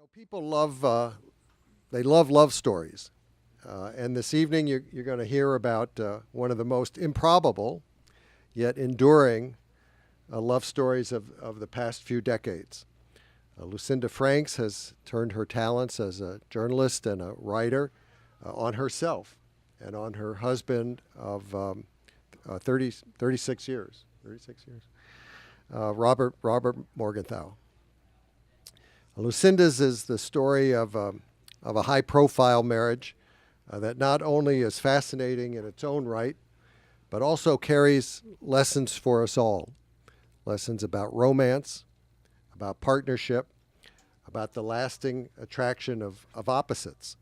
People love they love stories, and this evening you're going to hear about one of the most improbable yet enduring love stories of the past few decades. Lucinda Franks has turned her talents as a journalist and a writer on herself and on her husband of 36 years. 36 years. Robert Morgenthau. Lucinda's is the story of a high-profile marriage that not only is fascinating in its own right, but also carries lessons for us all. Lessons about romance, about partnership, about the lasting attraction of opposites.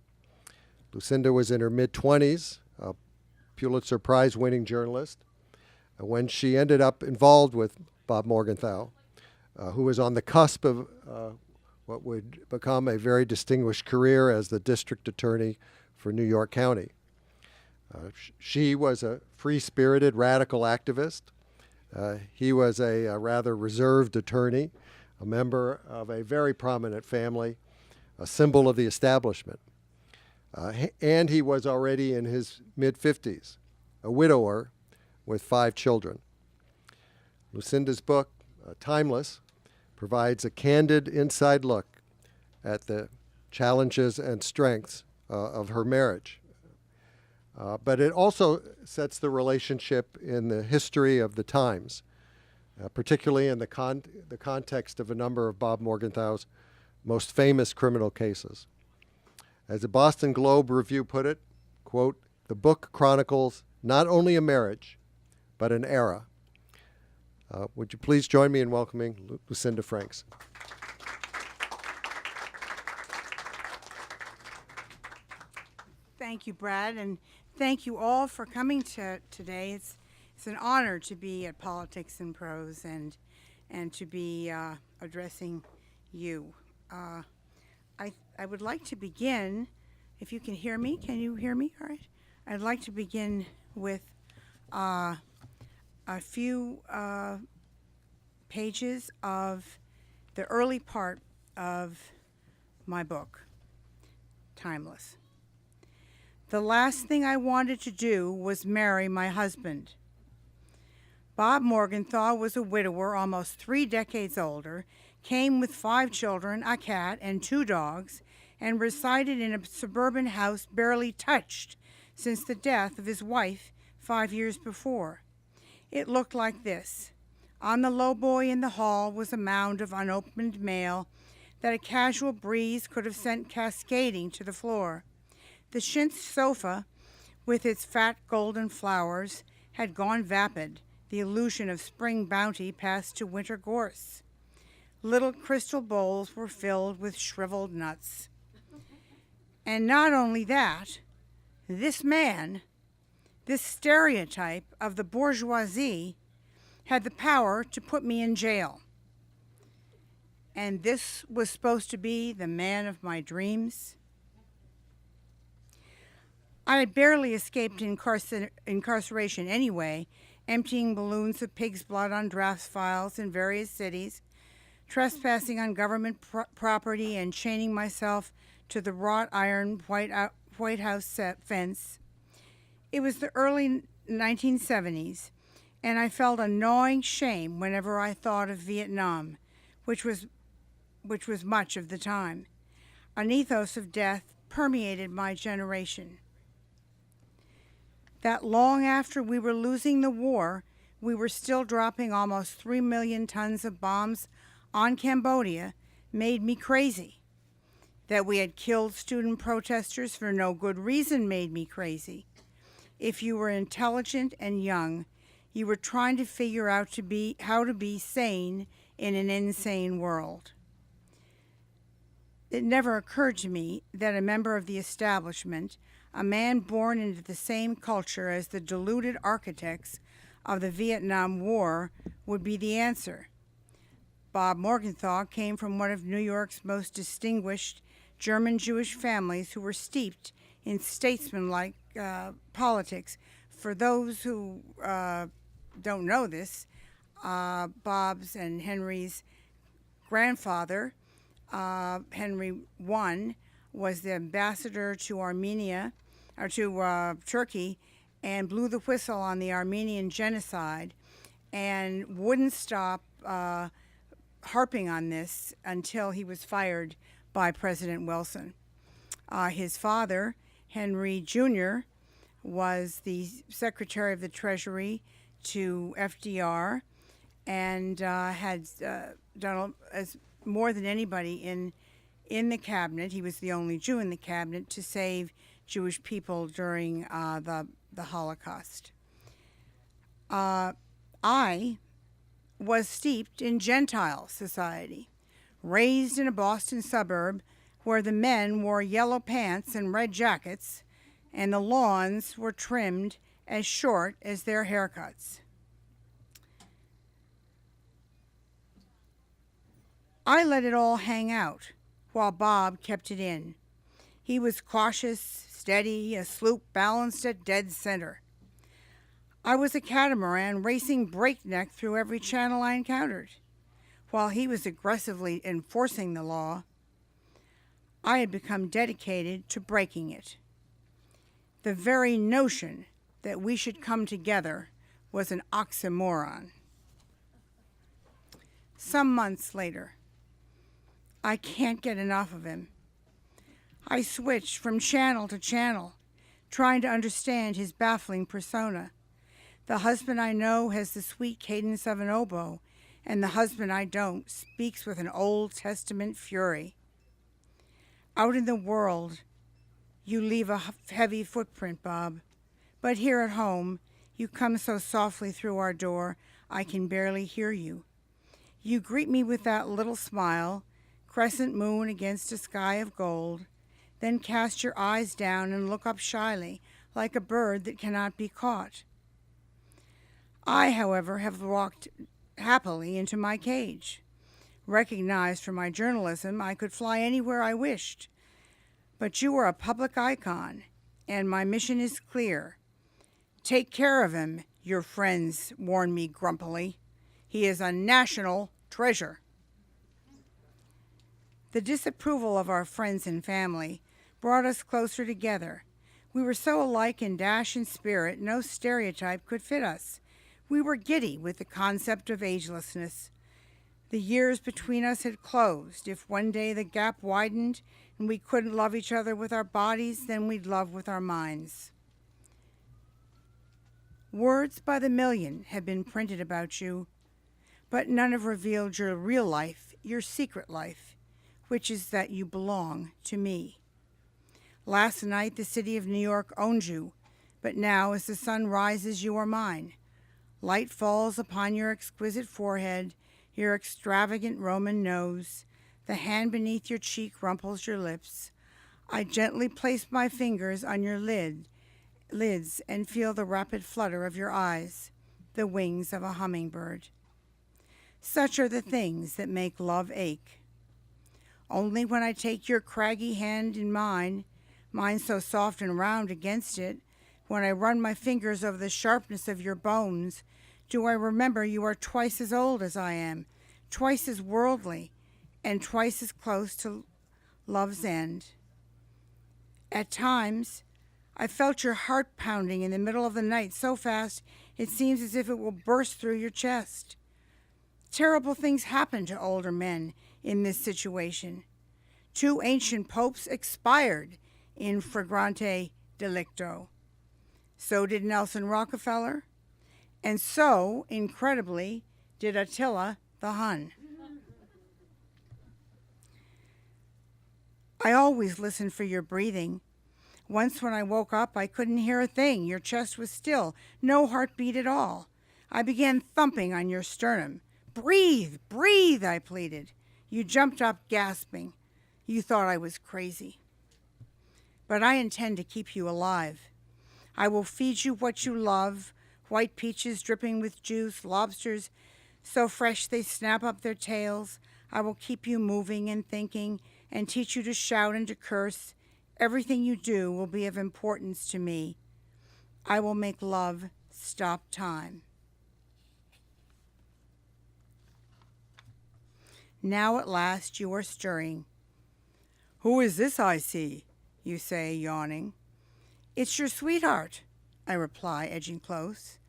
Lucinda was in her mid-20s, a Pulitzer Prize-winning journalist, when she ended up involved with Bob Morgenthau, who was on the cusp of what would become a very distinguished career as the district attorney for New York County. She was a free-spirited radical activist. He was a rather reserved attorney, a member of a very prominent family, a symbol of the establishment. And he was already in his mid-50s, a widower with 5 children. Lucinda's book, Timeless, provides a candid inside look at the challenges and strengths of her marriage. But it also sets the relationship in the history of the times, particularly in the context of a number of Bob Morgenthau's most famous criminal cases. As the Boston Globe review put it, quote, "The book chronicles not only a marriage, but an era." Would you please join me in welcoming Lucinda Franks? Thank you, Brad, and thank you all for coming today. It's an honor to be at Politics and Prose and to be addressing you. I would like to begin, if you can hear me. Can you hear me? All right. I'd like to begin with a few pages of the early part of my book, Timeless. The last thing I wanted to do was marry my husband. Bob Morgenthau was a widower almost 3 decades older, came with 5 children, a cat, and 2 dogs, and resided in a suburban house barely touched since the death of his wife 5 years before. It looked like this. On the lowboy in the hall was a mound of unopened mail that a casual breeze could have sent cascading to the floor. The chintz sofa, with its fat golden flowers, had gone vapid, the illusion of spring bounty passed to winter gorse. Little crystal bowls were filled with shriveled nuts. And not only that, this man, this stereotype of the bourgeoisie, had the power to put me in jail. And this was supposed to be the man of my dreams. I had barely escaped incarceration anyway, emptying balloons of pig's blood on drafts files in various cities, trespassing on government property, and chaining myself to the wrought iron White House fence. It was the early 1970s, and I felt a gnawing shame whenever I thought of Vietnam, which was much of the time. An ethos of death permeated my generation. That long after we were losing the war, we were still dropping almost 3 million tons of bombs on Cambodia made me crazy. That we had killed student protesters for no good reason made me crazy. If you were intelligent and young, you were trying to figure out how to be sane in an insane world. It never occurred to me that a member of the establishment, a man born into the same culture as the deluded architects of the Vietnam War, would be the answer. Bob Morgenthau came from one of New York's most distinguished German Jewish families who were steeped in statesmanlike politics. For those who don't know this, Bob's and Henry's grandfather Henry I was the ambassador to Armenia, or to Turkey, and blew the whistle on the Armenian genocide and wouldn't stop harping on this until he was fired by President Wilson. His father, Henry Jr., was the Secretary of the Treasury to FDR and had done as more than anybody in the cabinet. He was the only Jew in the cabinet to save Jewish people during the Holocaust. I was steeped in Gentile society, raised in a Boston suburb where the men wore yellow pants and red jackets, and the lawns were trimmed as short as their haircuts. I let it all hang out, while Bob kept it in. He was cautious, steady, a sloop balanced at dead center. I was a catamaran racing breakneck through every channel I encountered. While he was aggressively enforcing the law, I had become dedicated to breaking it. The very notion that we should come together was an oxymoron. Some months later, I can't get enough of him. I switched from channel to channel, trying to understand his baffling persona. The husband I know has the sweet cadence of an oboe, and the husband I don't speaks with an Old Testament fury. Out in the world, you leave a heavy footprint, Bob, but here at home, you come so softly through our door, I can barely hear you. You greet me with that little smile, crescent moon against a sky of gold, then cast your eyes down and look up shyly, like a bird that cannot be caught. I, however, have walked happily into my cage. Recognized for my journalism, I could fly anywhere I wished. But you are a public icon, and my mission is clear. Take care of him, your friends warn me grumpily. He is a national treasure. The disapproval of our friends and family brought us closer together. We were so alike in dash and spirit, no stereotype could fit us. We were giddy with the concept of agelessness. The years between us had closed. If one day the gap widened and we couldn't love each other with our bodies, then we'd love with our minds. Words by the million have been printed about you, but none have revealed your real life, your secret life, which is that you belong to me. Last night, the city of New York owned you, but now, as the sun rises, you are mine. Light falls upon your exquisite forehead, your extravagant Roman nose. The hand beneath your cheek rumples your lips. I gently place my fingers on your lids and feel the rapid flutter of your eyes, the wings of a hummingbird. Such are the things that make love ache. Only when I take your craggy hand in mine so soft and round against it, when I run my fingers over the sharpness of your bones, do I remember you are twice as old as I am, twice as worldly, and twice as close to love's end. At times, I felt your heart pounding in the middle of the night so fast it seems as if it will burst through your chest. Terrible things happen to older men in this situation. 2 ancient popes expired in flagrante delicto. So did Nelson Rockefeller, and so, incredibly, did Attila the Hun. I always listen for your breathing. Once when I woke up, I couldn't hear a thing. Your chest was still, no heartbeat at all. I began thumping on your sternum. Breathe, breathe, I pleaded. You jumped up, gasping. You thought I was crazy. But I intend to keep you alive. I will feed you what you love, white peaches dripping with juice, lobsters so fresh they snap up their tails. I will keep you moving and thinking and teach you to shout and to curse. Everything you do will be of importance to me. I will make love stop time. Now at last you are stirring. Who is this I see? You say, yawning. It's your sweetheart, I reply, edging close.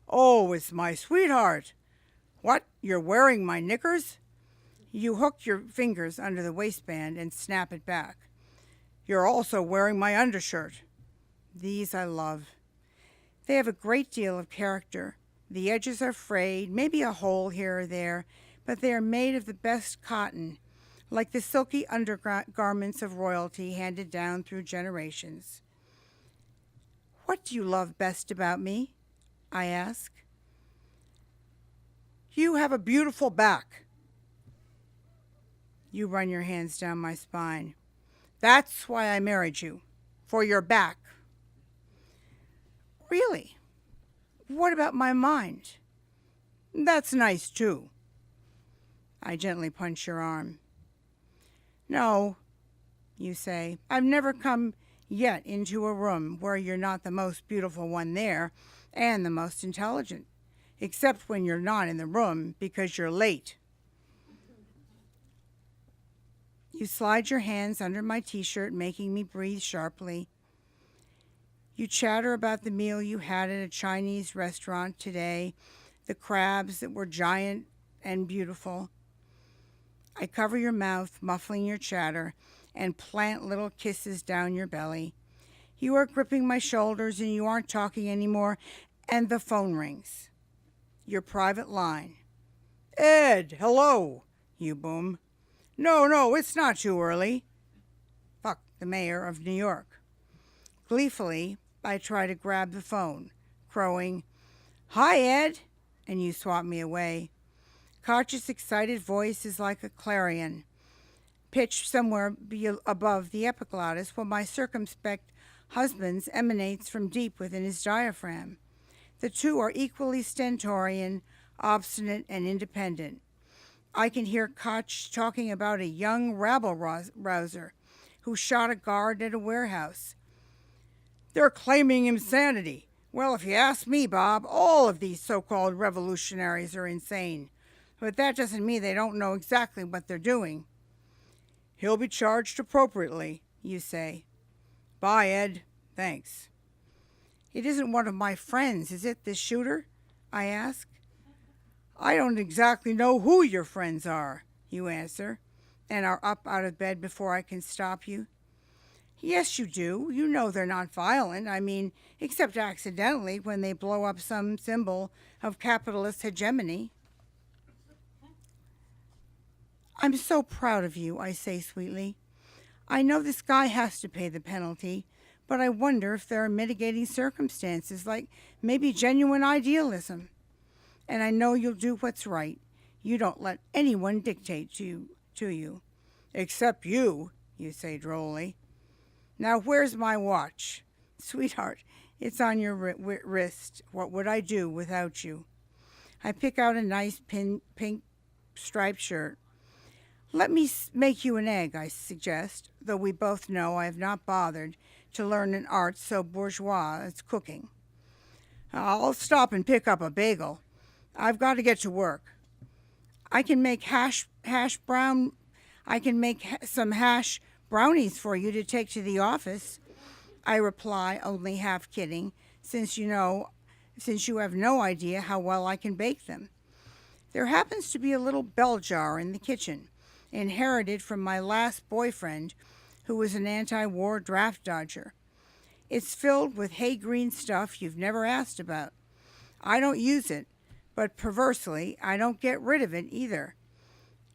Oh, it's my sweetheart. What, you're wearing my knickers? You hook your fingers under the waistband and snap it back. You're also wearing my undershirt. These I love. They have a great deal of character. The edges are frayed, maybe a hole here or there, but they are made of the best cotton, like the silky undergarments of royalty handed down through generations. What do you love best about me? I ask. You have a beautiful back. You run your hands down my spine. That's why I married you, for your back. Really? What about my mind? That's nice, too. I gently punch your arm. No, you say. I've never come yet into a room where you're not the most beautiful one there and the most intelligent, except when you're not in the room because you're late. You slide your hands under my t-shirt, making me breathe sharply. You chatter about the meal you had at a Chinese restaurant today, the crabs that were giant and beautiful. I cover your mouth, muffling your chatter, and plant little kisses down your belly. You are gripping my shoulders and you aren't talking anymore, and the phone rings. Your private line. Ed, hello, you boom. No, it's not too early. Fuck the mayor of New York. Gleefully, I try to grab the phone, crowing, Hi, Ed, and you swat me away. Koch's excited voice is like a clarion, pitched somewhere above the epiglottis, while my circumspect husband's emanates from deep within his diaphragm. The two are equally stentorian, obstinate, and independent. I can hear Koch talking about a young rabble-rouser who shot a guard at a warehouse. They're claiming insanity. Well, if you ask me, Bob, all of these so-called revolutionaries are insane. But that doesn't mean they don't know exactly what they're doing. He'll be charged appropriately, you say. Bye, Ed. Thanks. It isn't one of my friends, is it, this shooter? I ask. I don't exactly know who your friends are, you answer, and are up out of bed before I can stop you. Yes, you do. You know they're not violent. I mean, except accidentally when they blow up some symbol of capitalist hegemony. I'm so proud of you, I say sweetly. I know this guy has to pay the penalty, but I wonder if there are mitigating circumstances, like maybe genuine idealism. And I know you'll do what's right. You don't let anyone dictate to you. Except you say drolly. Now, where's my watch? Sweetheart, it's on your wrist. What would I do without you? I pick out a nice pink striped shirt. Let me make you an egg, I suggest, though we both know I have not bothered to learn an art so bourgeois as cooking. I'll stop and pick up a bagel. I've got to get to work. I can make some hash brownies for you to take to the office, I reply, only half kidding, since you have no idea how well I can bake them. There happens to be a little bell jar in the kitchen, inherited from my last boyfriend, who was an anti-war draft dodger. It's filled with hay-green stuff you've never asked about. I don't use it, but perversely, I don't get rid of it either.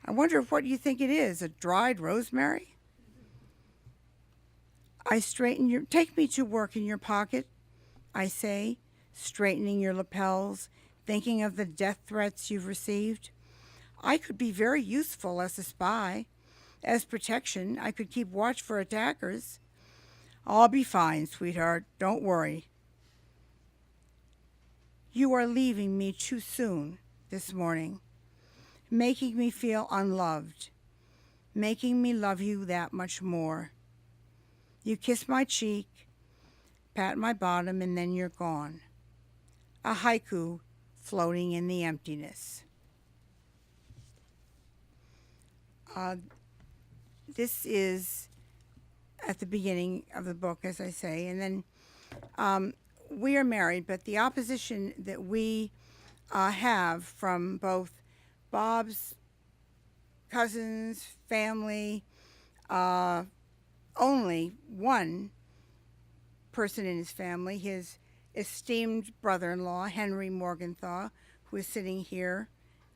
I wonder what you think it is, a dried rosemary? Take me to work in your pocket, I say, straightening your lapels, thinking of the death threats you've received. I could be very useful as a spy. As protection, I could keep watch for attackers. I'll be fine, sweetheart. Don't worry. You are leaving me too soon this morning, making me feel unloved, making me love you that much more. You kiss my cheek, pat my bottom, and then you're gone. A haiku floating in the emptiness. This is at the beginning of the book, as I say, and then we are married, but the opposition that we have from both Bob's cousins, family, only one person in his family, his esteemed brother-in-law, Henry Morgenthau, who is sitting here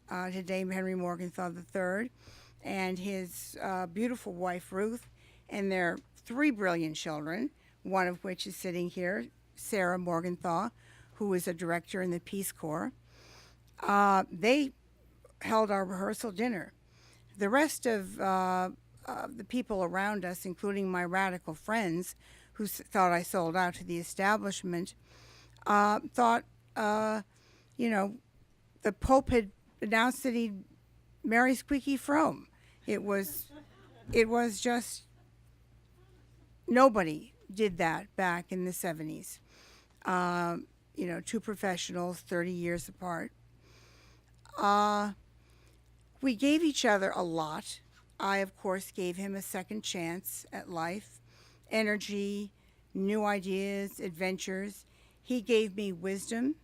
today, Henry Morgenthau III, and his beautiful wife, Ruth, and their 3 brilliant children, one of which is sitting here, Sarah Morgenthau, who is a director in the Peace Corps. They held our rehearsal dinner. The rest of the people around us, including my radical friends, who thought I sold out to the establishment, thought, the Pope had announced that he'd marry Squeaky Fromme. It was just, nobody did that back in the 70s. 2 professionals, 30 years apart. We gave each other a lot. I, of course, gave him a second chance at life, energy, new ideas, adventures. He gave me wisdom,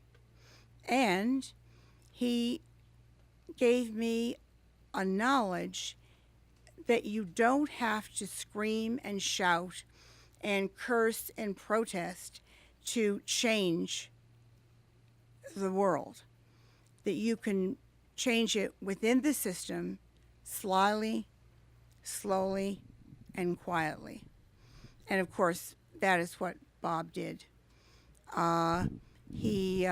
and he gave me a knowledge that you don't have to scream and shout and curse and protest to change the world, that you can change it within the system slyly, slowly, and quietly. And of course, that is what Bob did. He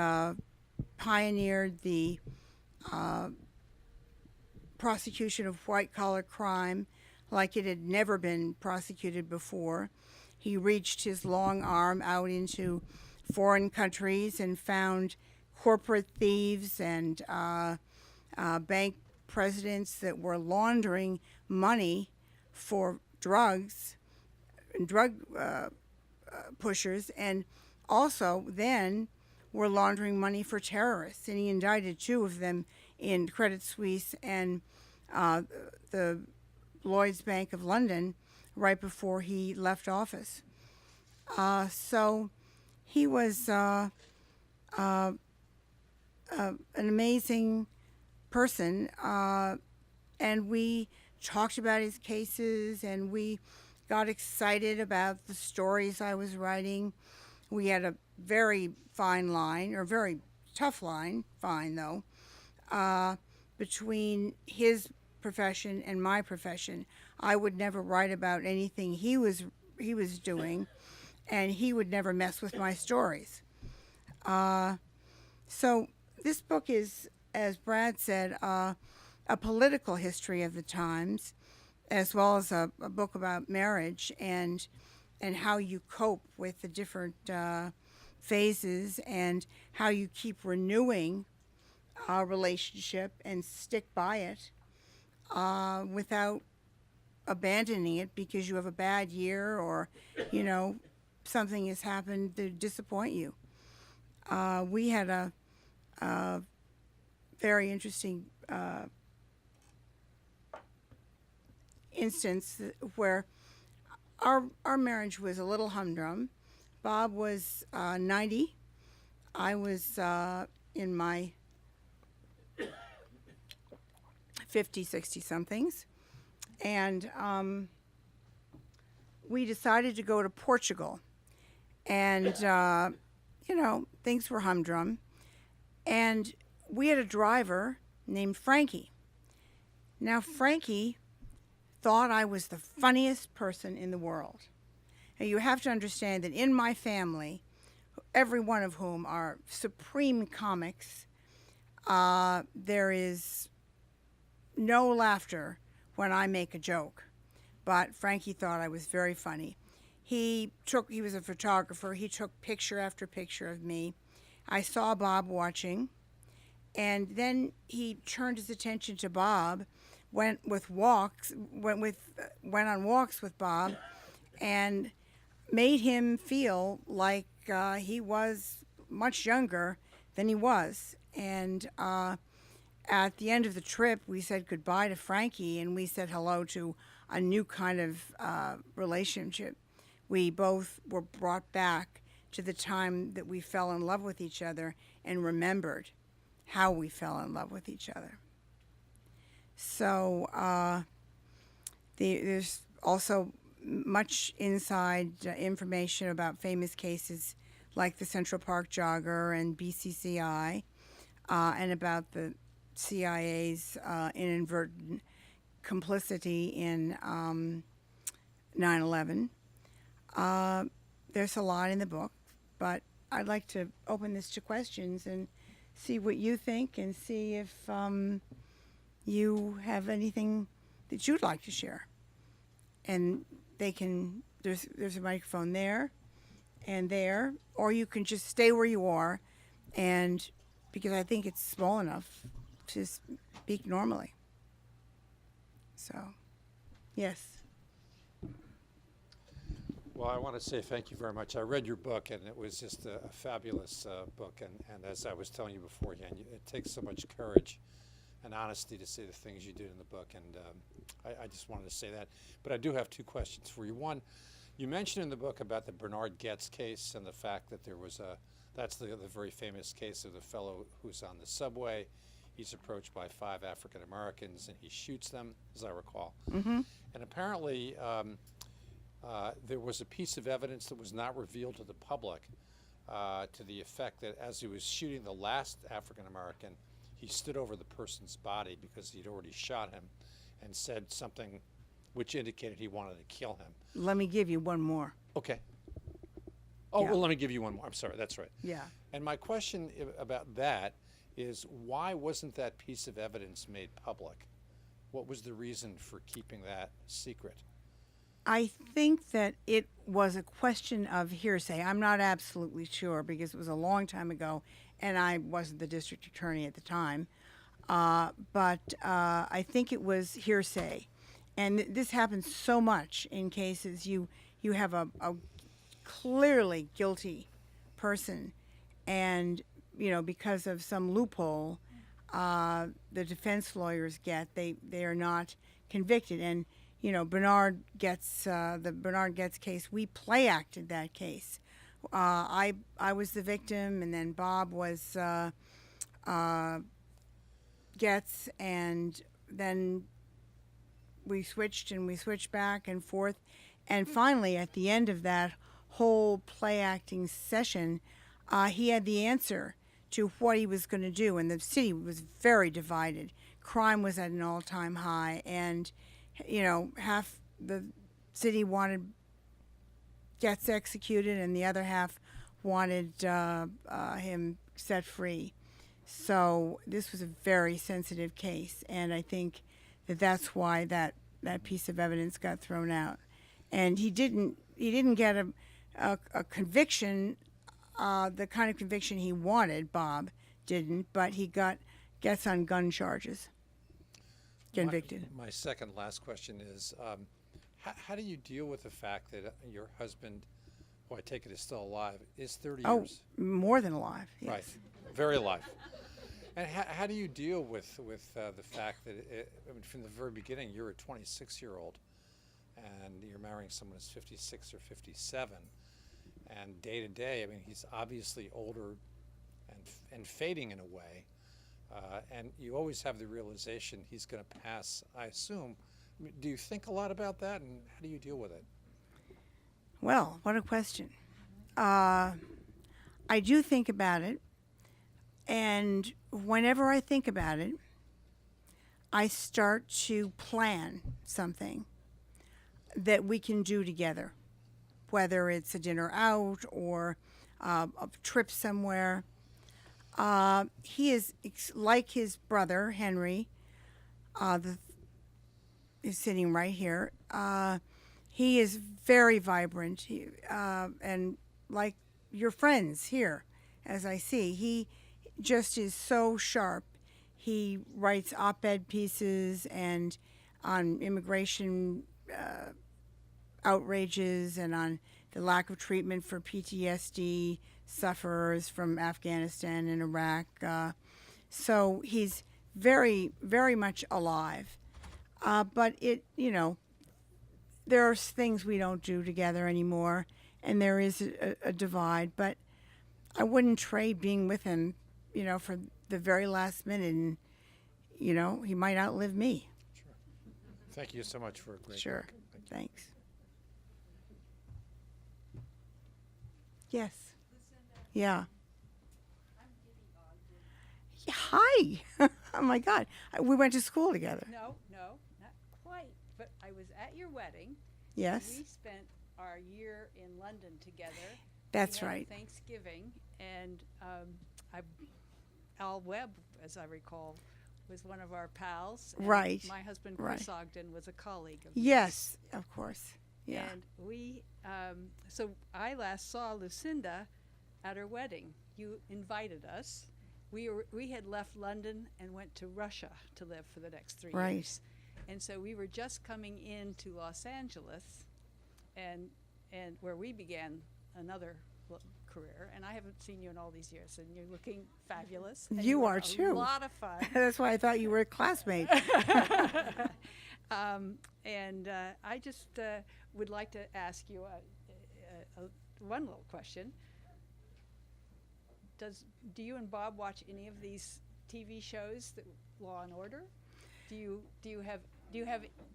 pioneered the prosecution of white-collar crime like it had never been prosecuted before. He reached his long arm out into foreign countries and found corporate thieves and bank presidents that were laundering money for drugs and drug pushers, and also then were laundering money for terrorists. And he indicted 2 of them in Credit Suisse and the Lloyd's Bank of London right before he left office. So he was an amazing person, and we talked about his cases, and we got excited about the stories I was writing. We had a very fine line, or very tough line, fine though, between his profession and my profession. I would never write about anything he was doing, and he would never mess with my stories. So this book is, as Brad said, a political history of the times, as well as a book about marriage and how you cope with the different phases, and how you keep renewing a relationship and stick by it without abandoning it because you have a bad year, or something has happened to disappoint you. We had a very interesting instance where our marriage was a little humdrum. Bob was 90. I was in my 50, 60 somethings. And we decided to go to Portugal. And, things were humdrum. And we had a driver named Frankie. Now, Frankie thought I was the funniest person in the world. And you have to understand that in my family, every one of whom are supreme comics, there is no laughter when I make a joke. But Frankie thought I was very funny. He was a photographer. He took picture after picture of me. I saw Bob watching, and then he turned his attention to Bob, went on walks with Bob, and made him feel like he was much younger than he was. And at the end of the trip, we said goodbye to Frankie and we said hello to a new kind of relationship. We both were brought back to the time that we fell in love with each other and remembered how we fell in love with each other. So there's also much inside information about famous cases like the Central Park Jogger and BCCI, and about the CIA's inadvertent complicity in 9/11. There's a lot in the book, but I'd like to open this to questions and see what you think and see if you have anything that you'd like to share. And they can, there's a microphone there and there, or you can just stay where you are, and because I think it's small enough to speak normally. So, yes. Well, I want to say thank you very much. I read your book, and it was just a fabulous book. And as I was telling you beforehand, it takes so much courage and honesty to say the things you did in the book. And I just wanted to say that. But I do have two questions for you. One, you mentioned in the book about the Bernard Goetz case and the fact that there was that's the very famous case of the fellow who's on the subway. He's approached by 5 African Americans, and he shoots them, as I recall. Mm-hmm. And apparently, there was a piece of evidence that was not revealed to the public to the effect that as he was shooting the last African American, he stood over the person's body because he'd already shot him and said something which indicated he wanted to kill him. Let me give you one more. Okay. Oh, Yeah. well, let me give you one more. I'm sorry, that's right. Yeah. And my question about that is, why wasn't that piece of evidence made public? What was the reason for keeping that secret? I think that it was a question of hearsay. I'm not absolutely sure because it was a long time ago and I wasn't the district attorney at the time. But I think it was hearsay. And this happens so much in cases. You have a clearly guilty person, and because of some loophole the defense lawyers get, they are not convicted. And Bernard Goetz, the Bernard Goetz case, we play acted that case. I was the victim, and then Bob was Goetz, and then we switched back and forth, and finally at the end of that whole play acting session, he had the answer to what he was going to do, and the city was very divided. Crime was at an all-time high, and half the city wanted Goetz executed, and the other half wanted him set free. So this was a very sensitive case, and I think that's why that piece of evidence got thrown out. And he didn't get a conviction, the kind of conviction he wanted. Bob didn't, but he gets on gun charges, convicted. My second last question is, how do you deal with the fact that your husband, who I take it is still alive, is 30 years? Oh, more than alive. Yes. Right, very alive. And how do you deal with the fact that, from the very beginning, you're a 26-year-old, and you're marrying someone who's 56 or 57, and day to day, he's obviously older and fading in a way, and you always have the realization he's going to pass, I assume. Do you think a lot about that, and how do you deal with it? Well, what a question. I do think about it, and whenever I think about it, I start to plan something that we can do together, whether it's a dinner out or a trip somewhere. He is like his brother, Henry, is sitting right here. He is very vibrant, and like your friends here, as I see, he just is so sharp. He writes op-ed pieces and on immigration outrages and on the lack of treatment for PTSD sufferers from Afghanistan and Iraq. So he's very, very much alive. But there are things we don't do together anymore, and there is a divide. But I wouldn't trade being with him, for the very last minute. And, he might outlive me. Sure. Thank you so much for a great Sure. book. Thank you. Thanks. Yes. Yeah. Yeah, hi. Oh my God. We went to school together. No, not quite. But I was at your wedding. Yes. We spent our year in London together. That's We had right. Thanksgiving, and Al Webb, as I recall, was one of our pals. And Right. My husband, Right. Chris Ogden, was a colleague of yours. Yes, of course. Yeah. And we, so I last saw Lucinda at her wedding. You invited us. We had left London and went to Russia to live for the next 3 Right. years. And so we were just coming into Los Angeles, and where we began another career. And I haven't seen you in all these years, and you're looking fabulous. And You were are too. A lot of fun. That's why I thought you were a classmate. I just would like to ask you one little question. Do you and Bob watch any of these TV shows, Law and Order? Do you have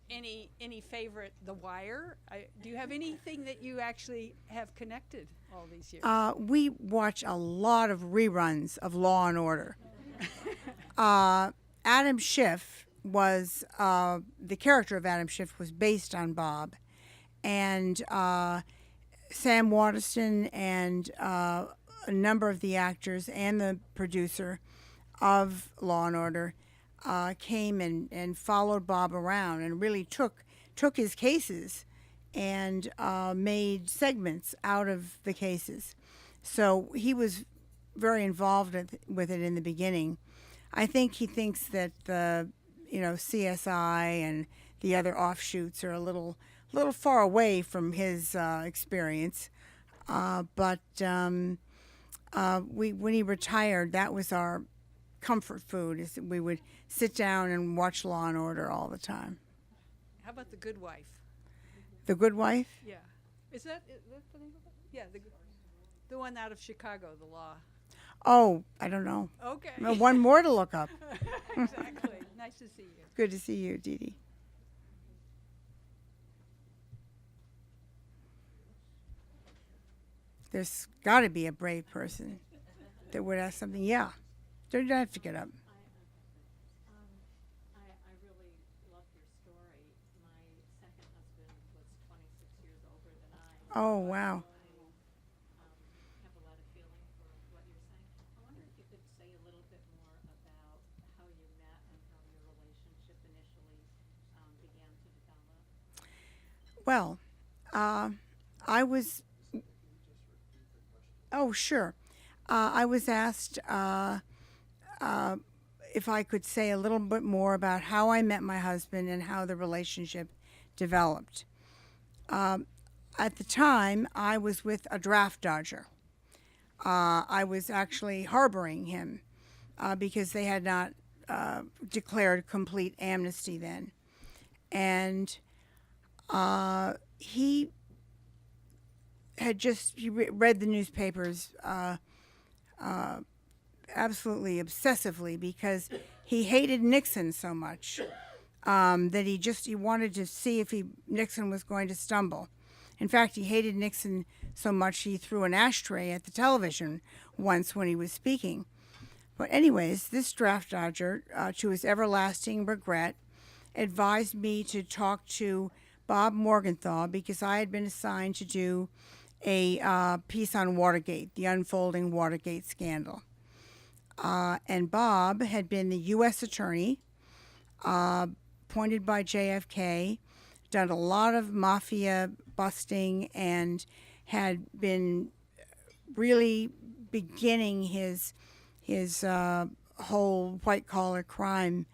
any favorite? The Wire? Do you have anything that you actually have connected all these years? We watch a lot of reruns of Law and Order. Adam Schiff was the character of Adam Schiff was based on Bob, and Sam Waterston and a number of the actors and the producer of Law and Order came and followed Bob around and really took his cases and made segments out of the cases. So he was very involved with it in the beginning. I think he thinks that the CSI and the other offshoots are a little far away from his experience. But when he retired, that was our comfort food. Is that we would sit down and watch Law and Order all the time. How about The Good Wife? The Good Wife? Yeah. Is that the name of it? Yeah, the one out of Chicago, the law. Oh, I don't know. Okay. One more to look up. Exactly. Nice to see you. Good to see you, Dee Dee. There's got to be a brave person that would ask something. Yeah. Don't have to get up. I really loved your story. My second husband was 26 years older than I. Oh, wow. I have a lot of feeling for what you're saying. I wonder if you could say a little bit more about how you met and how your relationship initially began to develop. Well, I was. Oh, sure. I was asked if I could say a little bit more about how I met my husband and how the relationship developed. At the time, I was with a draft dodger. I was actually harboring him because they had not declared complete amnesty then. And he had read the newspapers absolutely obsessively because he hated Nixon so much that he wanted to see if Nixon was going to stumble. In fact, he hated Nixon so much he threw an ashtray at the television once when he was speaking. But anyways, this draft dodger, to his everlasting regret, advised me to talk to Bob Morgenthau because I had been assigned to do a piece on Watergate, the unfolding Watergate scandal. And Bob had been the U.S. attorney, appointed by JFK, done a lot of mafia busting, and had been really beginning his whole white-collar crime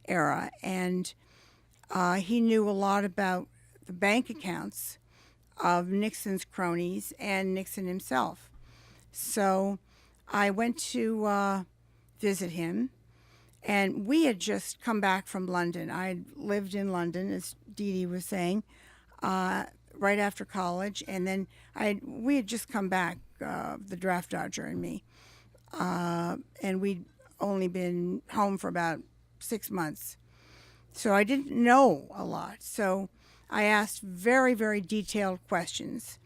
era. And he knew a lot about the bank accounts of Nixon's cronies and Nixon himself. So I went to visit him, And we had just come back from London. I had lived in London, as Dee Dee was saying, right after college. And then we had just come back, the draft dodger and me. And we'd only been home for about 6 months. So I didn't know a lot. So I asked very, very detailed questions.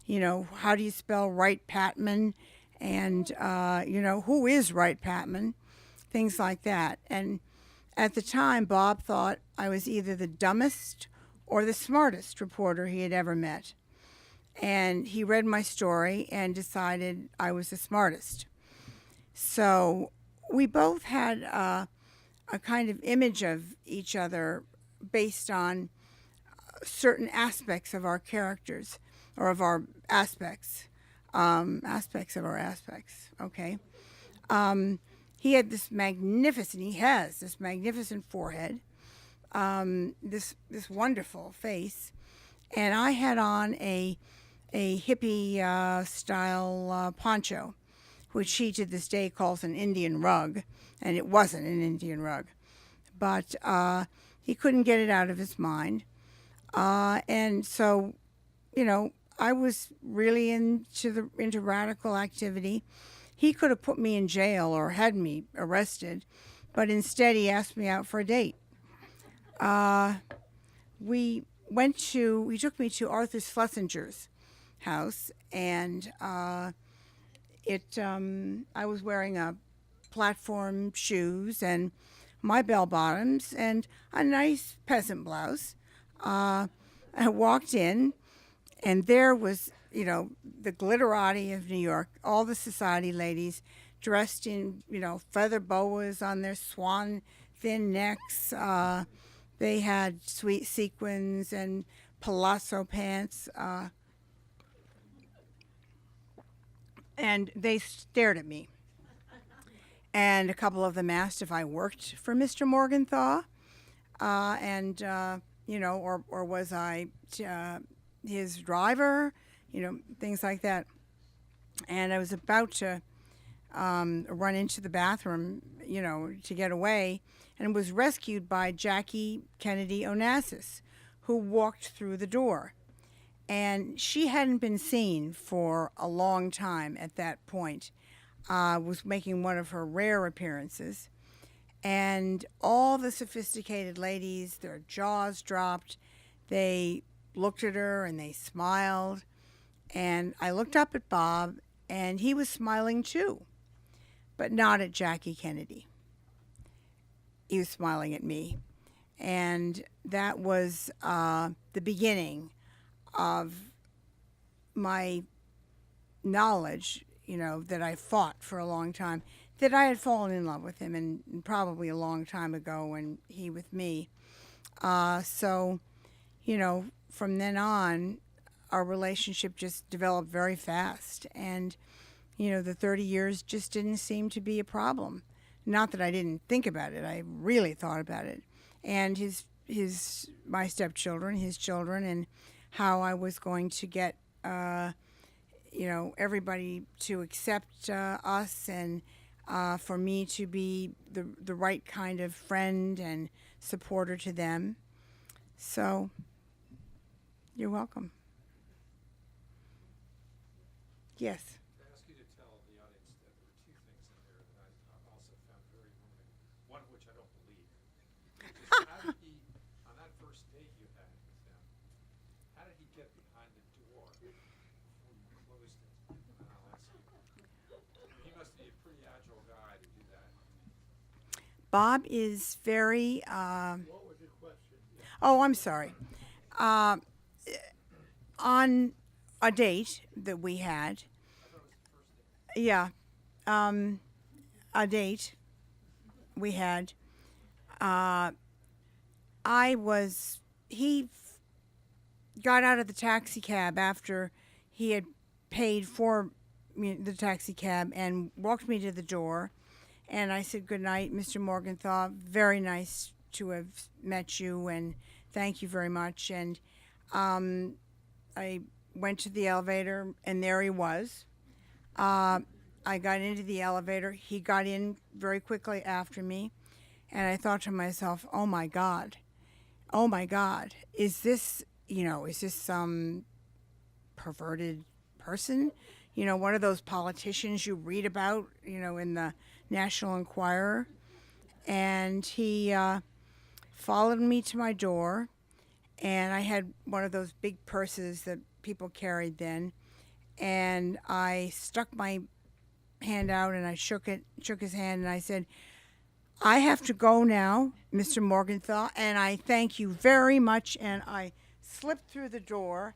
You know, how do you spell Wright Patman? And, you know, who is Wright Patman? Things like that. And at the time, Bob thought I was either the dumbest or the smartest reporter he had ever met. And he read my story and decided I was the smartest. So we both had a kind of image of each other based on certain aspects of our characters, or of our aspects of our aspects, okay? He has this magnificent forehead, this wonderful face, and I had on a hippie style poncho, which he to this day calls an Indian rug, and it wasn't an Indian rug, but he couldn't get it out of his mind, and so, you know, I was really into radical activity. He could have put me in jail or had me arrested, but instead he asked me out for a date. He took me to Arthur Schlesinger's house, and I was wearing a platform shoes and my bell bottoms and a nice peasant blouse. I walked in, and there was, you know, the glitterati of New York, all the society ladies dressed in, you know, feather boas on their swan thin necks. They had sweet sequins and palazzo pants. And they stared at me. And a couple of them asked if I worked for Mr. Morgenthau. You know, or was I his driver, you know, things like that. And I was about to run into the bathroom, you know, to get away, and was rescued by Jackie Kennedy Onassis, who walked through the door. And she hadn't been seen for a long time at that point, was making one of her rare appearances. And all the sophisticated ladies, their jaws dropped. They looked at her and they smiled. And I looked up at Bob, and he was smiling too, but not at Jackie Kennedy. He was smiling at me. And that was the beginning of my knowledge, you know, that I fought for a long time, that I had fallen in love with him, and probably a long time ago, and he with me. So, you know, from then on, our relationship just developed very fast. And, you know, the 30 years just didn't seem to be a problem. Not that I didn't think about it. I really thought about it. And my stepchildren, his children, and how I was going to get, you know, everybody to accept us, and for me to be the right kind of friend and supporter to them. So, you're welcome. Yes. To ask you to tell the audience that there were two things in there that I also found very moving, one of which I don't believe. Which is how did he, on that first date you had with him, how did he get behind the door before you closed it? And I'll ask you. He must be a pretty agile guy to do that. Bob is very. What was your question? Oh, I'm sorry. On a date that we had. Yeah. A date we had. He got out of the taxi cab after he had paid for the taxi cab and walked me to the door. And I said, "Good night, Mr. Morgenthau. Very nice to have met you, and thank you very much." And I went to the elevator, and there he was. I got into the elevator. He got in very quickly after me. And I thought to myself, oh my God, is this, is this some perverted person? One of those politicians you read about, in the National Enquirer. And he followed me to my door, and I had one of those big purses that people carried then. And I stuck my hand out and I shook his hand, and I said, I have to go now, Mr. Morgenthau, and I thank you very much. And I slipped through the door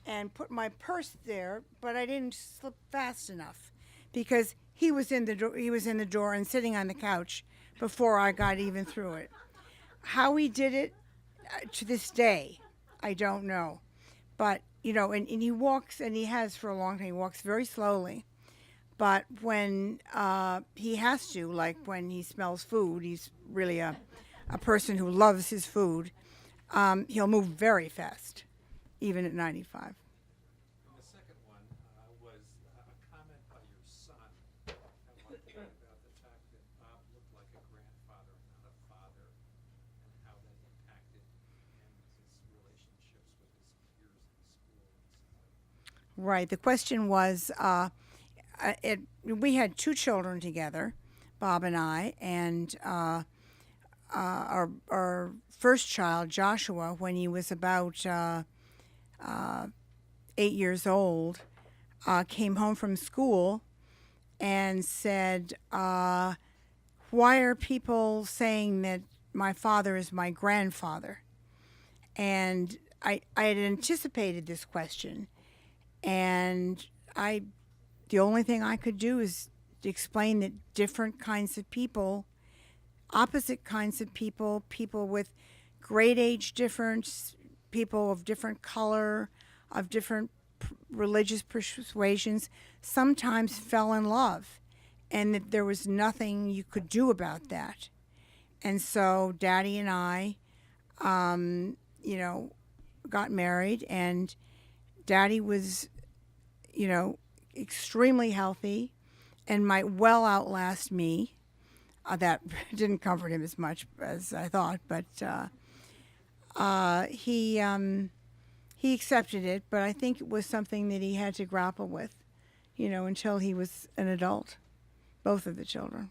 and put my purse there, but I didn't slip fast enough because he was in the door and sitting on the couch before I got even through it. How he did it, to this day, I don't know. But, and he walks, and he has for a long time, he walks very slowly. But when he has to, like when he smells food, he's really a person who loves his food, he'll move very fast, even at 95. And the second one was a comment by your son at one point about the fact that Bob looked like a grandfather and not a father, and how that impacted him his relationships with his peers in school and stuff. Right. The question was, we had 2 children together, Bob and I, and our first child, Joshua, when he was about 8 years old, came home from school and said, why are people saying that my father is my grandfather? And I had anticipated this question, and the only thing I could do is explain that different kinds of people, opposite kinds of people, people with great age difference, people of different color, of different religious persuasions, sometimes fell in love, and that there was nothing you could do about that. And so Daddy and I, got married, and Daddy was, extremely healthy and might well outlast me. That didn't comfort him as much as I thought, but he accepted it. But I think it was something that he had to grapple with, until he was an adult, both of the children.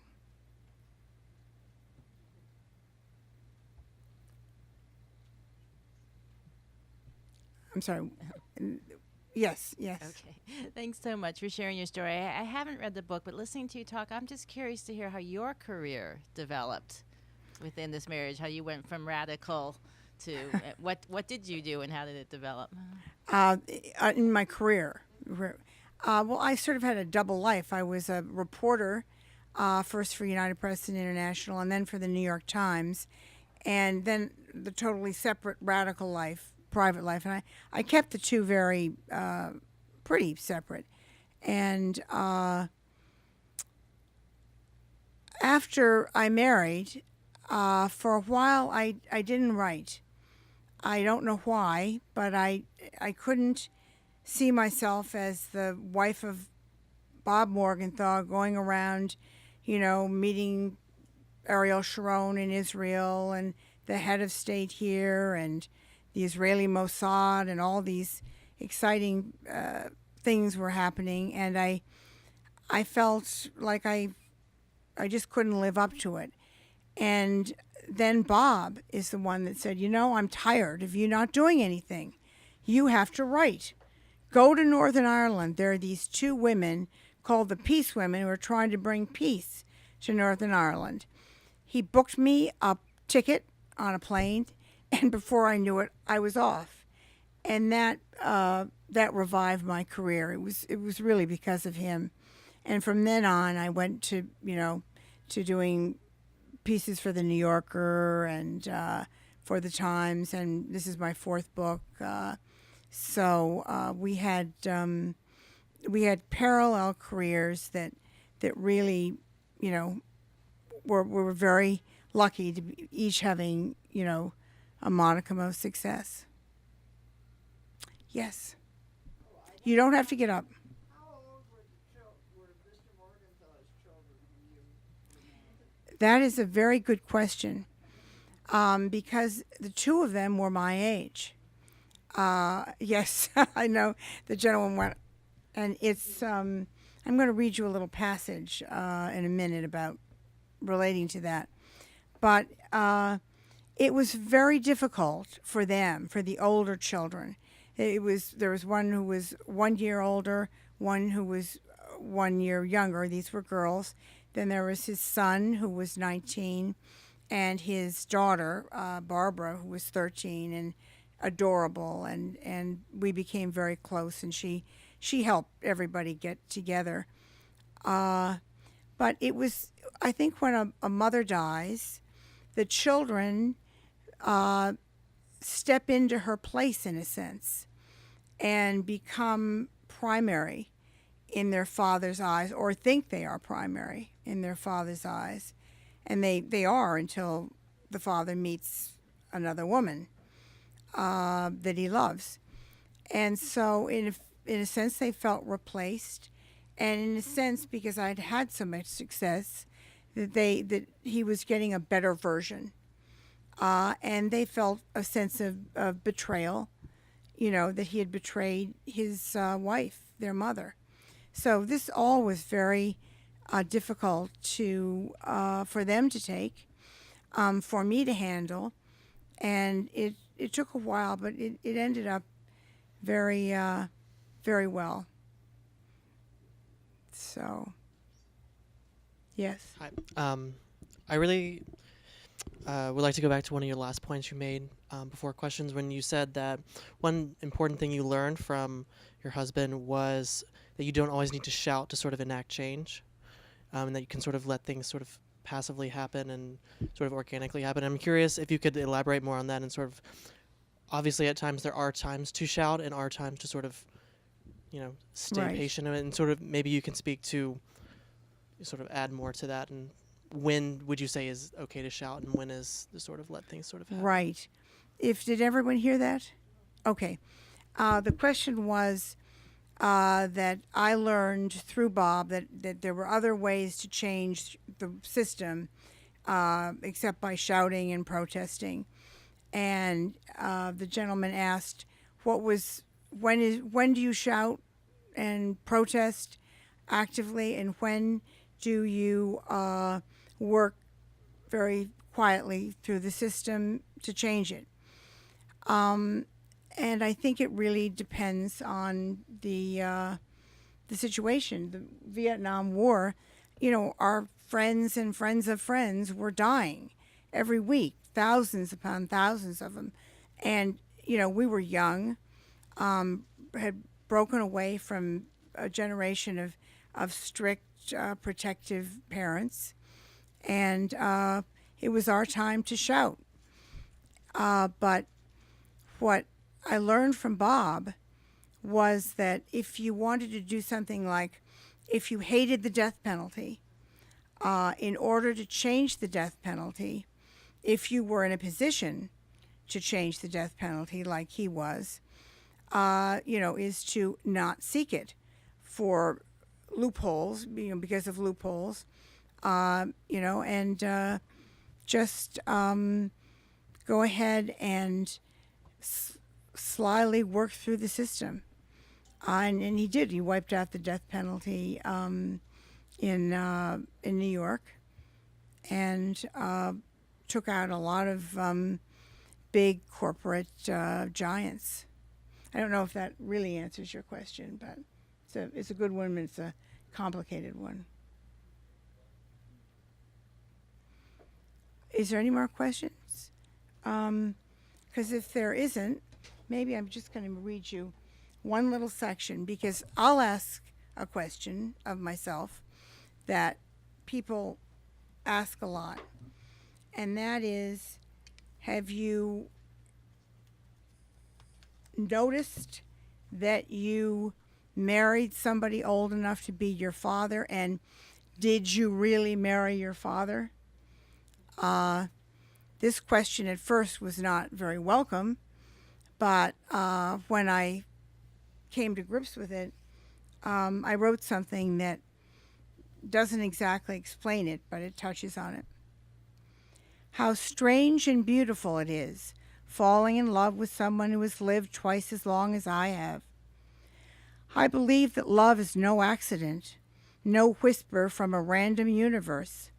I'm sorry. Yes. Okay. Thanks so much for sharing your story. I haven't read the book, but listening to you talk, I'm just curious to hear how your career developed within this marriage, how you went from radical to what did you do and how did it develop? In my career, well, I sort of had a double life. I was a reporter, first for United Press and International, and then for the New York Times, and then the totally separate radical life, private life, and I kept the two very pretty separate. And after I married, for a while I didn't write. I don't know why, but I couldn't see myself as the wife of Bob Morgenthau going around, meeting Ariel Sharon in Israel and the head of state here and the Israeli Mossad, and all these exciting things were happening, and I felt like I just couldn't live up to it. And then Bob is the one that said, I'm tired of you not doing anything. You have to write. Go to Northern Ireland. There are these 2 women called the Peace Women who are trying to bring peace to Northern Ireland. He booked me a ticket on a plane, and before I knew it, I was off. And that revived my career. It was really because of him. And from then on, I went to doing pieces for the New Yorker and for the Times, and this is my 4th book. So we had parallel careers that really, we're very lucky to be each having, a modicum of success. Yes. You don't have to get up. How old were Mr. Morgenthau's children when you were married? That is a very good question, because the two of them were my age. Yes, I know the gentleman went, and it's. I'm going to read you a little passage in a minute about relating to that, but it was very difficult for them, for the older children. There was one who was 1 year older, one who was 1 year younger. These were girls. Then there was his son, who was 19, and his daughter, Barbara, who was 13 and adorable. And we became very close, and she helped everybody get together. But it was, I think, when a mother dies, the children step into her place, in a sense, and become primary in their father's eyes, or think they are primary in their father's eyes. And they are, until the father meets another woman that he loves. And so in a sense, they felt replaced. And in a sense, because I'd had so much success, that he was getting a better version. And they felt a sense of betrayal, that he had betrayed his wife, their mother. So this all was very difficult for them to take, for me to handle. And it took a while, but it ended up very, very well. So, yes. Hi. I really would like to go back to one of your last points you made before questions, when you said that one important thing you learned from your husband was that you don't always need to shout to sort of enact change, and that you can sort of let things sort of passively happen and sort of organically happen. I'm curious if you could elaborate more on that, and sort of, obviously at times there are times to shout and are times to sort of, stay Right. patient, and sort of maybe you can speak to, sort of add more to that, and when would you say is okay to shout and when is to sort of let things sort of happen? Right. Did everyone hear that? Okay. The question was that I learned through Bob that there were other ways to change the system except by shouting and protesting. And the gentleman asked, when do you shout and protest actively, and when do you work very quietly through the system to change it? And I think it really depends on the situation. The Vietnam War, our friends and friends of friends were dying every week, thousands upon thousands of them. And, we were young, had broken away from a generation of strict, protective parents. And it was our time to shout. But what I learned from Bob was that if you wanted to do something like, if you hated the death penalty, in order to change the death penalty, if you were in a position to change the death penalty like he was, is to not seek it for loopholes, because of loopholes, and just go ahead and slyly work through the system. And he did. He wiped out the death penalty in New York, and took out a lot of big corporate giants. I don't know if that really answers your question, but it's a good one, but it's a complicated one. Is there any more questions? Because if there isn't, maybe I'm just going to read you one little section, because I'll ask a question of myself that people ask a lot. And that is, have you noticed that you married somebody old enough to be your father, and did you really marry your father? This question at first was not very welcome, but when I came to grips with it, I wrote something that doesn't exactly explain it, but it touches on it. How strange and beautiful it is, falling in love with someone who has lived twice as long as I have. I believe that love is no accident, no whisper from a random universe.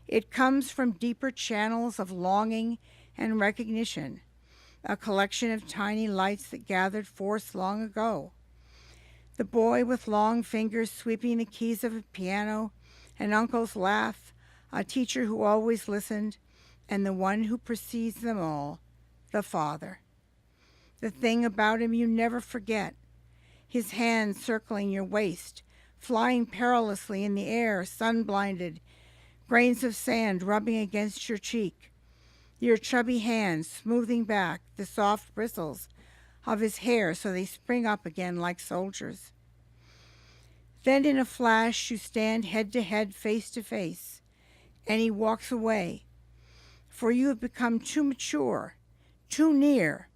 It comes from deeper channels of longing and recognition, a collection of tiny lights that gathered force long ago. The boy with long fingers sweeping the keys of a piano, an uncle's laugh, a teacher who always listened, and the one who precedes them all, the Father. The thing about him you never forget, his hands circling your waist, flying perilously in the air, sun-blinded, grains of sand rubbing against your cheek, your chubby hands smoothing back the soft bristles of his hair so they spring up again like soldiers. Then in a flash you stand head to head, face to face, and he walks away, for you have become too mature, too near,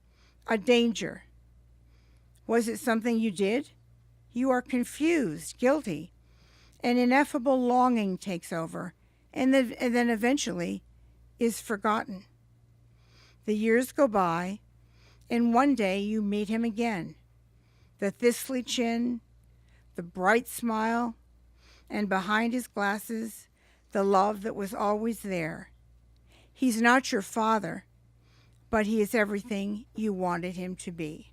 a danger. Was it something you did? You are confused, guilty. An ineffable longing takes over, and then eventually is forgotten. The years go by, and one day you meet him again. The thistly chin, the bright smile, and behind his glasses, the love that was always there. He's not your father, but he is everything you wanted him to be.